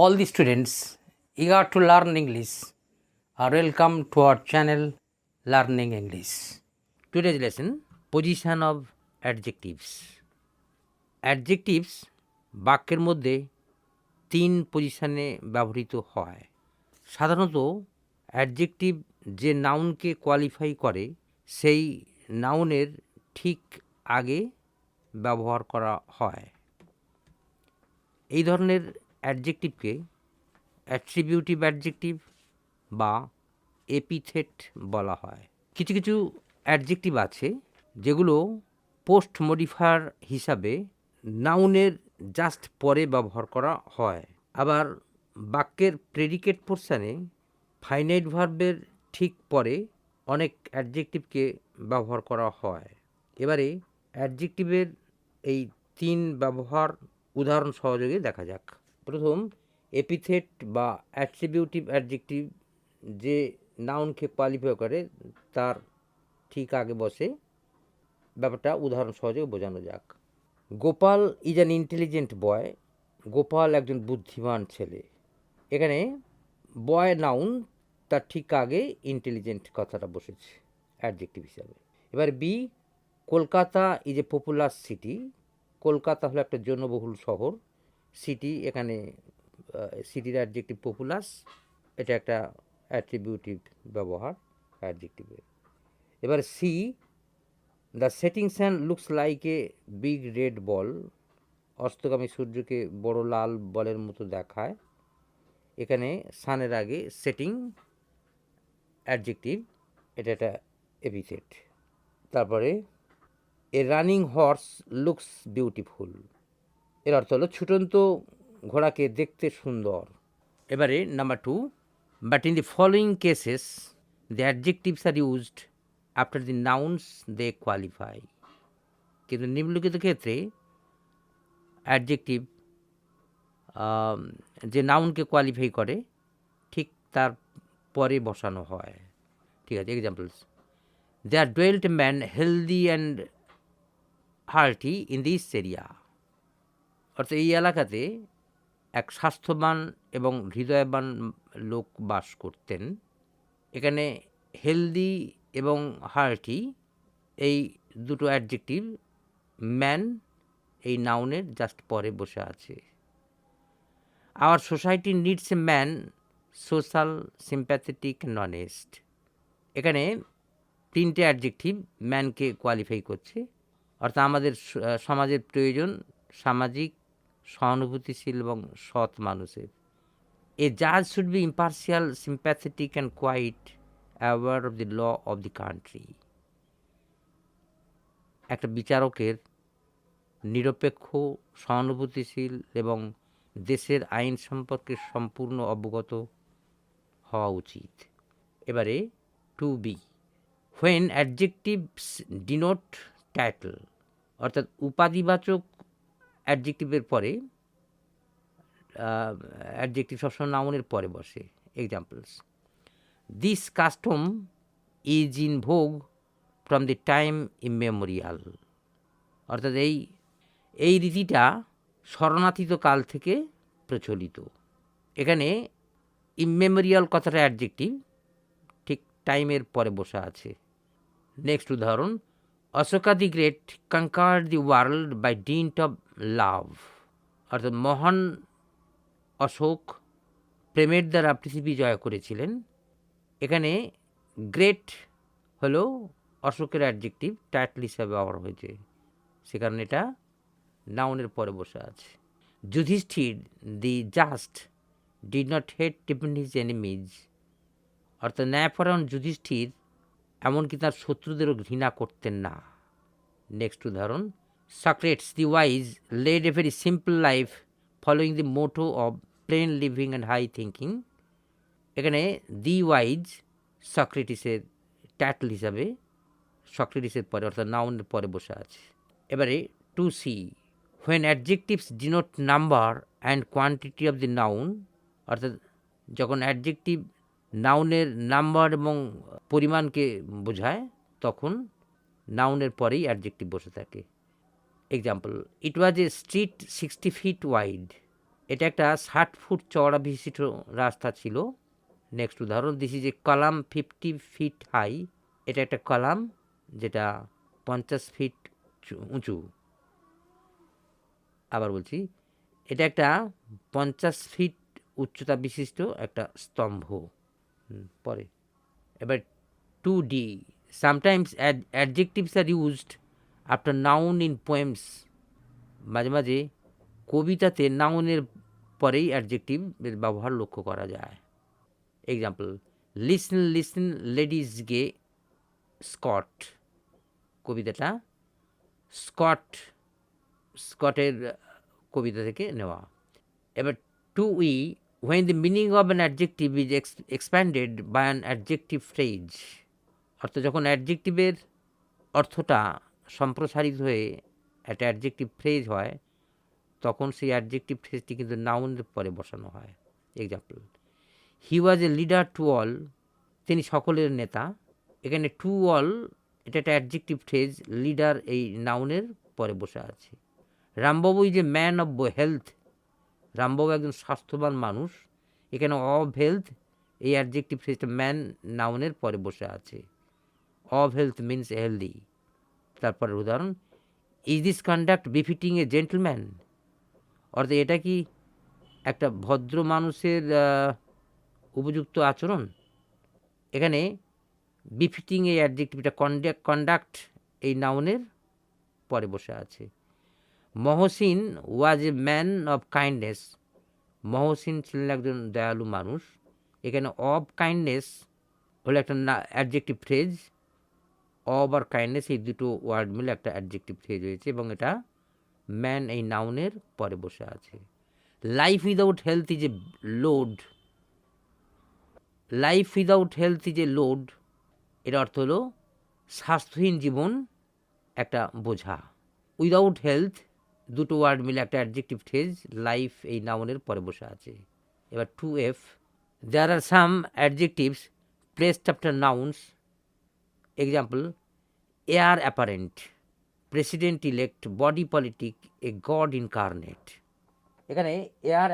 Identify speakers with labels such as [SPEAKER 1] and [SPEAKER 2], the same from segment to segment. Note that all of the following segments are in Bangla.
[SPEAKER 1] All the students eager to learn English are welcome to our channel Learning English. Today's lesson, position of adjectives. Adjectives বাক্যের মধ্যে তিন পজিশনে ব্যবহৃত হয়। সাধারণত অ্যাডজেক্টিভ যে নাউনকে কোয়ালিফাই করে সেই নাউনের ঠিক আগে ব্যবহার করা হয়। এই ধরনের অ্যাডজেক্টিভকে অ্যাট্রিবিউটিভ অ্যাডজেক্টিভ বা এপিথেট বলা হয়। কিছু কিছু অ্যাডজেক্টিভ আছে যেগুলো পোস্ট মডিফায়ার হিসাবে নাউনের জাস্ট পরে ব্যবহার করা হয়। আবার বাক্যের প্রেডিকেট পোর্শনে ফাইনাইট ভার্বের ঠিক পরে অনেক অ্যাডজেক্টিভকে ব্যবহার করা হয়। এবারে অ্যাডজেক্টিভের এই তিন ব্যবহার উদাহরণ সহযোগে দেখা যাক। প্রথম, এপিথেট বা অ্যাট্রিবিউটিভ অ্যাডজেক্টিভ যে নাউনকে কোয়ালিফাই করে তার ঠিক আগে বসে। ব্যাপারটা উদাহরণ সহযোগে বোঝানো যাক। গোপাল ইজ অ্যান ইন্টেলিজেন্ট বয়। গোপাল একজন বুদ্ধিমান ছেলে। এখানে বয় নাউন, তার ঠিক আগে ইন্টেলিজেন্ট কথাটা বসেছে অ্যাডজেক্টিভ হিসাবে। এবার B, Kolkata is a populous city. Kolkata হলো একটা জনবহুল শহর। সিটি, এখানে সিটির অ্যাডজেক্টিভ পপুলাস, এটা একটা অ্যাট্রিবিউটিভ ব্যবহার অ্যাডজেক্টিভের। এবার see, the setting sun looks like a big red ball. অস্তগামী সূর্যকে বড় লাল বলের মতো দেখায়। এখানে সানের আগে সেটিং অ্যাডজেক্টিভ, এটা একটা এপিথেট। তারপরে a running horse looks beautiful. এর অর্থ হলো ছুটন্ত ঘোড়াকে দেখতে সুন্দর। এবারে number 2, but in the following cases the adjectives are used after the nouns they qualify. কিন্তু নিম্নলিখিত ক্ষেত্রে অ্যাডজেক্টিভ যে নাউনকে কোয়ালিফাই করে ঠিক তার পরে বসানো হয়। ঠিক আছে, examples, there dwelt man healthy and hearty in this area. অর্থাৎ এই এলাকাতে এক স্বাস্থ্যবান এবং হৃদয়বান লোক বাস করতেন। এখানে হেলদি এবং হার্টি এই দুটো অ্যাডজেক্টিভ ম্যান এই নাউনের জাস্ট পরে বসে আছে। Our society needs a man social, sympathetic, honest. এখানে তিনটে অ্যাডজেক্টিভ ম্যানকে কোয়ালিফাই করছে। অর্থাৎ আমাদের সমাজের প্রয়োজন সামাজিক, সহানুভূতিশীল এবং সৎ মানুষের। এ জাজ should be impartial, sympathetic and quiet, aware of the law of the country. একটা বিচারকের নিরপেক্ষ, সহানুভূতিশীল এবং দেশের আইন সম্পর্কে সম্পূর্ণ অবগত হওয়া উচিত। এবারে 2b, when adjectives denote title. অর্থাৎ উপাধিবাচক অ্যাডজেক্টিভের পরে অ্যাডজেক্টিভ সবসময় নাউনের পরে বসে। Examples, this custom is in ভোগ ফ্রম দি টাইম ইমেমোরিয়াল। অর্থাৎ এই রীতিটা শরণাতীত কাল থেকে প্রচলিত। এখানে ইমেমোরিয়াল কথাটা অ্যাডজেক্টিভ, ঠিক টাইমের পরে বসে আছে। নেক্সট উদাহরণ, Ashoka the great conquered the world by dint of love. অর্থাৎ মহান অশোক প্রেমের দ্বারা পৃথিবী জয় করেছিলেন। এখানে গ্রেট হলো অশোকের অ্যাডজেক্টিভ, টাইটেল হিসাবে ব্যবহার হয়েছে, সে কারণে এটা নাউনের পরে বসে আছে। Yudhishthir the just did not hate even his enemies. অর্থাৎ ন্যায়পরায়ণ যুধিষ্ঠির এমনকি তার শত্রুদেরও ঘৃণা করতেন না। নেক্সট উদাহরণ, Socrates the wise led a very simple life following the motto of plain living and high thinking. এখানে দি ওয়াইজ সক্রেটিসের টাইটেল হিসাবে সক্রেটিসের পরে অর্থাৎ নাউনের পরে বসে আছে। এবারে 2c, when adjectives denote number and quantity of the noun. অর্থাৎ যখন অ্যাডজেক্টিভ নাউনের নাম্বার এবং পরিমাণকে বোঝায় তখন নাউনের পরেই অ্যাডজেক্টিভ বসে থাকে। Example, it was a street 60 feet wide. এটা একটা 60 ফুট চওড়া বিশিষ্ট রাস্তা ছিল। নেক্সট উদাহরণ, this is a column 50 feet high. এটা একটা কলাম যেটা 50 ফিট উঁচু। আবার বলছি, এটা একটা 50 ফিট উচ্চতা বিশিষ্ট একটা স্তম্ভ। পরে এবার 2D, sometimes adjectives are used after noun in poems. মাঝে মাঝে কবিতাতে নাউনের পরেই অ্যাডজেক্টিভের ব্যবহার লক্ষ্য করা যায়। এক্সাম্পল, লিসন লিসন লেডিজ গে স্কট। কবিতাটা স্কটের কবিতা থেকে নেওয়া। এবার 2E, when the meaning of an adjective is expanded by an adjective phrase, অর্থাৎ যখন অ্যাডজেক্টিভের অর্থটা সম্প্রসারিত হয়ে একটা অ্যাডজেক্টিভ ফ্রেজ হয়, তখন সেই অ্যাডজেক্টিভ ফ্রেজটি কিন্তু নাউনের পরে বসানো হয়। Example, he was a leader to all. তিনি সকলের নেতা। এখানে টু অল এটা একটা অ্যাডজেক্টিভ ফ্রেজ, লিডার এই নাউনের পরে বসে আছে। Rambabu is a man of health. Rambabu একজন স্বাস্থ্যবান মানুষ। এখানে অফ হেলথ এই অ্যাডজেক্টিভ ফ্রেজটা ম্যান নাউনের পরে বসে আছে। Of health means healthy. তারপরের উদাহরণ, is this conduct befitting a gentleman. অর্থাৎ এটা কি একটা ভদ্র মানুষের উপযুক্ত আচরণ। এখানে বিফিটিং এই অ্যাডজেক্টিভটা কন্ডাক্ট এই নাউনের পরে বসে আছে। Mohsin was a man of kindness. Mohsin ছিলেন একজন দয়ালু মানুষ। এখানে অফ কাইন্ডনেস হলো একটা অ্যাডজেক্টিভ ফ্রেজ। অব আর কাইন্ডনেস এই দুটো ওয়ার্ড মিলে একটা অ্যাডজেক্টিভ ফ্রেজ হয়েছে এবং এটা ম্যান এই নাউনের পরে বসে আছে। Life without health is a load. Life without health is a load, এর অর্থ হলো স্বাস্থ্যহীন জীবন একটা বোঝা। উইদাউট হেলথ দুটো ওয়ার্ড মিলে একটা অ্যাডজেক্টিভ ফ্রেজ, লাইফ এই নাউনের পরে বসে আছে। এবার 2F, there are some adjectives placed after nouns. Example, heir apparent, president elect, body politic, a god incarnate. এখানে এয়ার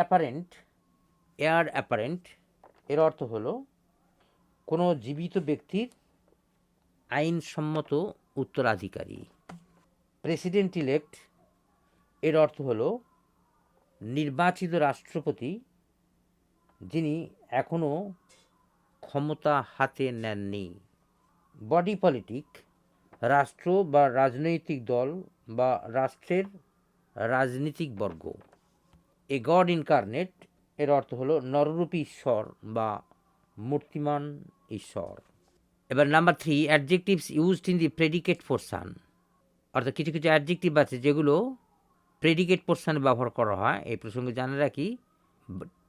[SPEAKER 1] অ্যাপারেন্ট এর অর্থ হলো কোনো জীবিত ব্যক্তির আইনসম্মত উত্তরাধিকারী। প্রেসিডেন্ট ইলেক্ট এর অর্থ হলো নির্বাচিত রাষ্ট্রপতি যিনি এখনও ক্ষমতা হাতে নেননি। বডি পলিটিক, রাষ্ট্র বা রাজনৈতিক দল বা রাষ্ট্রের রাজনীতিক বর্গ। এ গড ইনকার্নেট এর অর্থ হলো নররূপী ঈশ্বর বা মূর্তিমান ঈশ্বর। এবার number 3, adjectives used in the predicate portion. অর্থাৎ কিছু কিছু অ্যাডজেক্টিভ আছে যেগুলো প্রেডিকেট পোরশনে ব্যবহার করা হয়। এই প্রসঙ্গে জানা রাখি,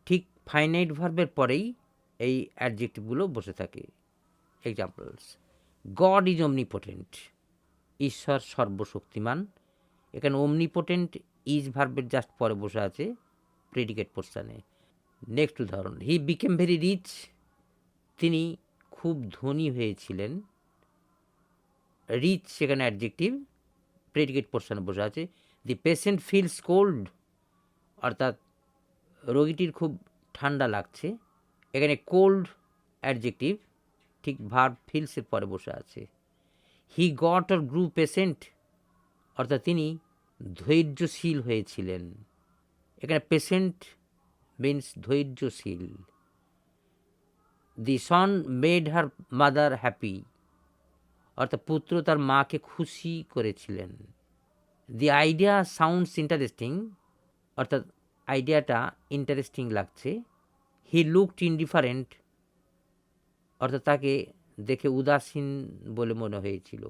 [SPEAKER 1] ঠিক ফাইনাইট ভার্বের পরেই এই অ্যাডজেক্টিভগুলো বসে থাকে। এক্সাম্পলস, গড ইজ অমনিপোটেন্ট, ঈশ্বর সর্বশক্তিমান। এখানে অমনিপোটেন্ট ইজ ভার্বের জাস্ট পরে বসে আছে প্রেডিকেট পোরশনে। নেক্সট উদাহরণ, হি বিকেম ভেরি রিচ, তিনি খুব ধনী হয়েছিলেন। রিচ সেখানে অ্যাডজেক্টিভ, প্রেডিকেট পোরশনে বসে আছে। দি পেশেন্ট ফিলস কোল্ড, অর্থাৎ রোগীটির খুব ঠান্ডা লাগছে। এখানে কোল্ড অ্যাডজেক্টিভ, ঠিক ভার্ব ফিলসের পরে বসে আছে। He got or grew patient, অর্থাৎ তিনি ধৈর্যশীল হয়েছিলেন। এখানে পেশেন্ট মিনস ধৈর্যশীল। দি সন মেড হার মাদার হ্যাপি, অর্থাৎ পুত্র তার মাকে খুশি করেছিলেন। দি আইডিয়া সাউন্ডস ইন্টারেস্টিং, অর্থাৎ আইডিয়াটা ইন্টারেস্টিং লাগছে। হি লুকড ইনডিফারেন্ট, অর্থাৎ তাকে দেখে উদাসীন বলে মনে হয়েছিল।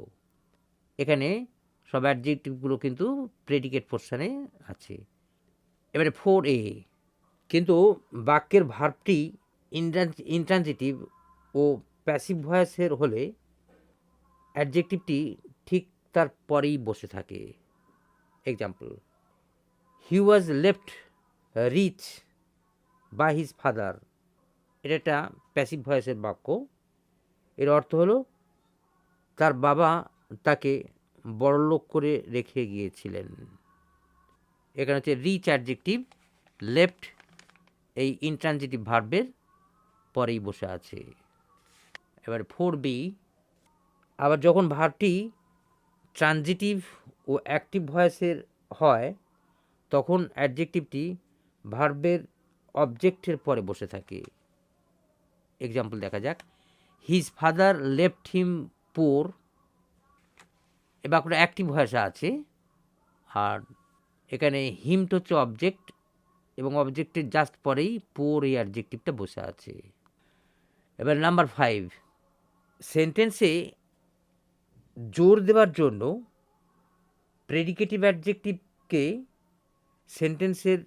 [SPEAKER 1] এখানে সব অ্যাডজেক্টিভগুলো কিন্তু প্রেডিকেট পোরশনে আছে। এবারে 4A, কিন্তু বাক্যের ভার্বটি ইন্ট্রানজিটিভ ও প্যাসিভ ভয়েসের হলে অ্যাডজেক্টিভটি ঠিক তার পরেই বসে থাকে। Example, he was left rich by his father. এটা একটা প্যাসিভ ভয়েসের বাক্য। এর অর্থ হলো তার বাবা তাকে বড়লোক করে রেখে গিয়েছিলেন। এখানে হচ্ছে রিচ অ্যাডজেক্টিভ, লেফট এই ইনট্রানজিটিভ ভার্বের পরেই বসে আছে। এবার 4b, আবার যখন ভার্বটি ট্রানজিটিভ ও অ্যাক্টিভ ভয়েসের হয় তখন অ্যাডজেক্টিভটি ভার্বের অবজেক্টের পরে বসে থাকে। এক্সাম্পল দেখা যাক, হিজ ফাদার লেফট হিম পোর। এ বাক্যটা অ্যাক্টিভ ভয়েসে আছে, আর এখানে হিমটা হচ্ছে অবজেক্ট এবং অবজেক্টের জাস্ট পরেই পোর এই অ্যাডজেক্টিভটা বসে আছে। এবার নাম্বার 5, সেন্টেন্সে জোর দেওয়ার জন্য প্রেডিকেটিভ অ্যাডজেক্টিভকে সেন্টেন্সের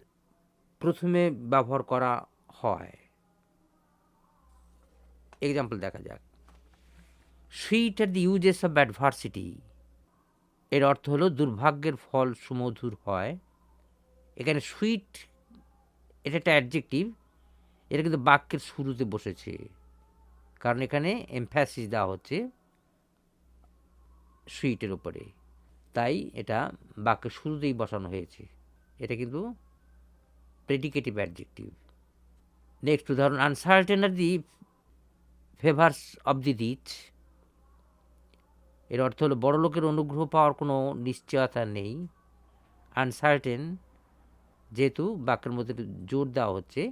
[SPEAKER 1] প্রথমে ব্যবহার করা হয়। এক্সাম্পল দেখা যাক, sweet are the uses of adversity. এর অর্থ হলো দুর্ভাগ্যের ফল সুমধুর হয়। এখানে সুইট এটা একটা অ্যাডজেক্টিভ, এটা কিন্তু বাক্যের শুরুতে বসেছে, কারণ এখানে এমফ্যাসিস দেওয়া হচ্ছে সুইটের উপরে, তাই এটা বাক্যের শুরুতেই বসানো হয়েছে। এটা কিন্তু প্রেডিকেটিভ অ্যাডজেক্টিভ। নেক্সট উদাহরণ, uncertain are the favours of the rich. এর অর্থ হলো বড় লোকের অনুগ্রহ পাওয়ার কোনো নিশ্চয়তা নেই। আনসার্টেন যেহেতু বাক্যের মধ্যে জোর দেওয়া হচ্ছে,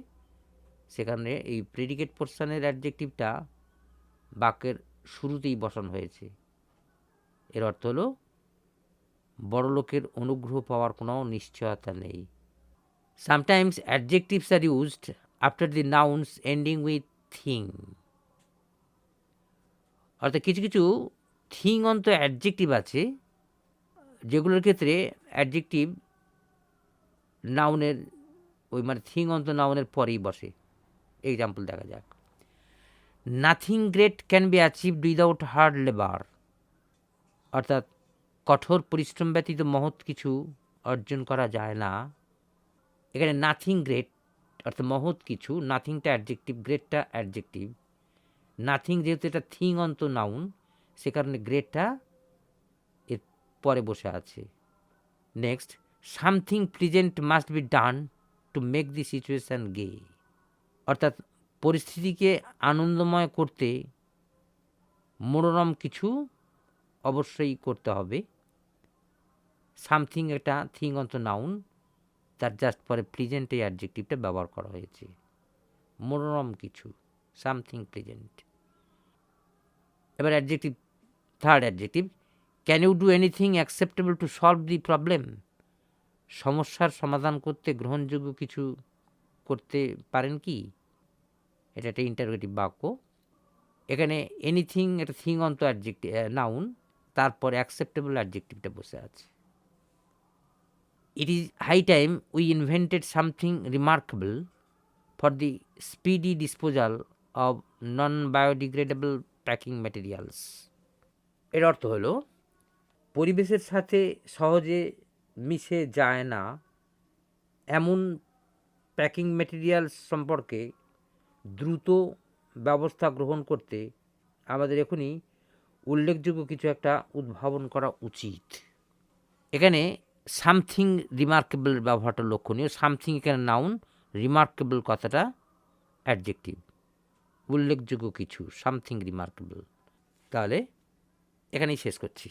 [SPEAKER 1] সেখানে এই প্রেডিকেট পোর্শনের অ্যাডজেক্টিভটা বাক্যের শুরুতেই বসানো হয়েছে। এর অর্থ হলো বড় লোকের অনুগ্রহ পাওয়ার কোনো নিশ্চয়তা নেই। Sometimes adjectives are used after the nouns ending with thing. অর্থাৎ কিছু কিছু থিং অন্ত অ্যাডজেক্টিভ আছে যেগুলোর ক্ষেত্রে অ্যাডজেক্টিভ নাউনের ওই মানে থিং অন্ত নাউনের পরেই বসে। এক্সাম্পল দেখা যাক, nothing great can be achieved without hard labour. অর্থাৎ কঠোর পরিশ্রম ব্যতীত মহৎ কিছু অর্জন করা যায় না। এখানে নাথিং গ্রেট অর্থাৎ মহৎ কিছু, নাথিংটা অ্যাডজেক্টিভ, গ্রেটটা অ্যাডজেক্টিভ। নাথিং যেহেতু এটা থিং অন্ত নাউন, সে কারণে গ্রেটটা এর পরে বসে আছে। Next, something pleasant must be done to make the situation gay. অর্থাৎ পরিস্থিতিকে আনন্দময় করতে মনোরম কিছু অবশ্যই করতে হবে। সামথিং এটা থিং অন্ত নাউন, তার জাস্ট পরে প্লিজেন্ট এই অ্যাডজেক্টিভটা ব্যবহার করা হয়েছে। মনোরম কিছু, সামথিং প্লিজেন্ট। এবার adjective, third adjective, can you do anything acceptable to solve the problem. সমস্যার সমাধান করতে গ্রহণযোগ্য কিছু করতে পারেন কি? এটা একটা ইন্টারোগেটিভ বাক্য। এখানে এনিথিং এটা থিং অন্ত অ্যাডজেক্টিভ নাউন, তারপরে অ্যাকসেপ্টেবল অ্যাডজেক্টিভটা বসে আছে। It is high time we invented something remarkable for the speedy disposal of non biodegradable packing materials. এর অর্থ হলো পরিবেশের সাথে সহজে মিশে যায় না এমন প্যাকিং ম্যাটেরিয়ালস সম্পর্কে দ্রুত ব্যবস্থা গ্রহণ করতে আমাদের এখনই উল্লেখযোগ্য কিছু একটা উদ্ভাবন করা উচিত। এখানে সামথিং রিমার্কেবল ব্যবহারটা লক্ষণীয়। সামথিং এখানে নাউন, রিমার্কেবল কথাটা অ্যাডজেক্টিভ। উল্লেখযোগ্য কিছু, সামথিং রিমার্কেবল। তাহলে এখানেই শেষ করছি।